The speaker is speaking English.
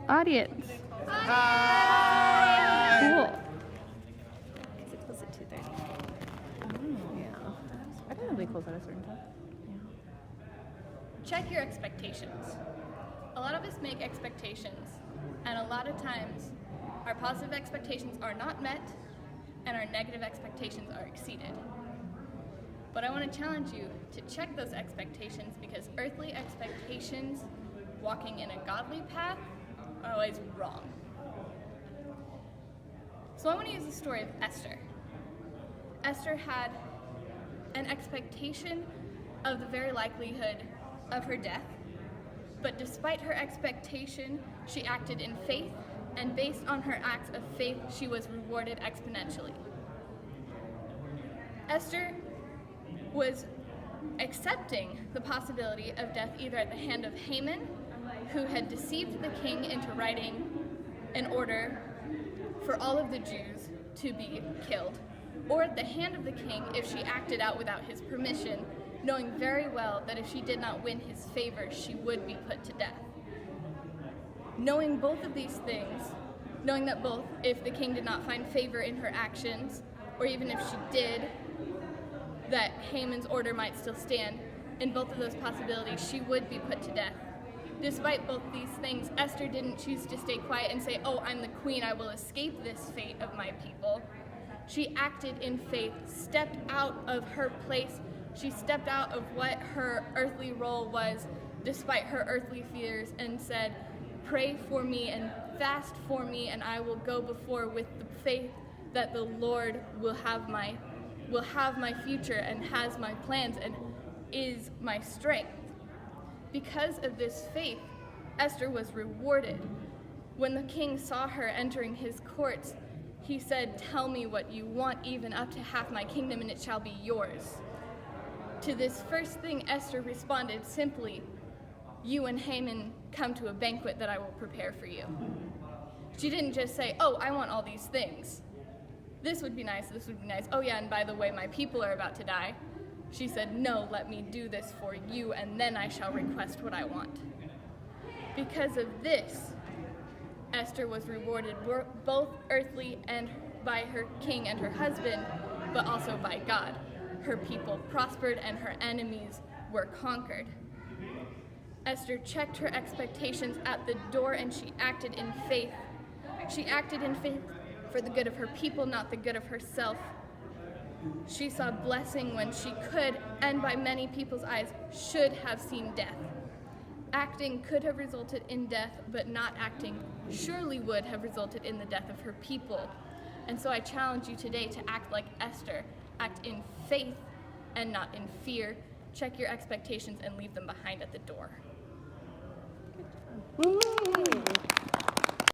Audience. Hi. Cool. Because it closed at 2:30. Yeah. I think it'll be close at a certain time. Check your expectations. A lot of us make expectations, and a lot of times our positive expectations are not met and our negative expectations are exceeded. But I want to challenge you to check those expectations, because earthly expectations walking in a godly path are always wrong. So I want to use the story of Esther. Esther had an expectation of the very likelihood of her death, but despite her expectation, she acted in faith, and based on her acts of faith, she was rewarded exponentially. Esther was accepting the possibility of death either at the hand of Haman, who had deceived the king into writing an order for all of the Jews to be killed, or at the hand of the king if she acted out without his permission, knowing very well that if she did not win his favor, she would be put to death. Knowing both of these things, knowing that both, if the king did not find favor in her actions, or even if she did, that Haman's order might still stand, in both of those possibilities, she would be put to death. Despite both these things, Esther didn't choose to stay quiet and say, "Oh, I'm the queen, I will escape this fate of my people." She acted in faith, stepped out of her place. She stepped out of what her earthly role was, despite her earthly fears, and said, "Pray for me and fast for me, and I will go before with the faith that the Lord will have my future and has my plans and is my strength." Because of this faith, Esther was rewarded. When the king saw her entering his courts, he said, "Tell me what you want, even up to half my kingdom, and it shall be yours." To this first thing, Esther responded simply, "You and Haman come to a banquet that I will prepare for you." She didn't just say, "Oh, I want all these things. This would be nice, this would be nice. Oh yeah, and by the way, my people are about to die." She said, "No, let me do this for you, and then I shall request what I want." Because of this, Esther was rewarded both earthly and by her king and her husband, but also by God. Her people prospered and her enemies were conquered. Esther checked her expectations at the door, and she acted in faith. She acted in faith for the good of her people, not the good of herself. She saw blessing when she could, and by many people's eyes, should have seen death. Acting could have resulted in death, but not acting surely would have resulted in the death of her people. And so I challenge you today to act like Esther. Act in faith and not in fear. Check your expectations and leave them behind at the door. Woo!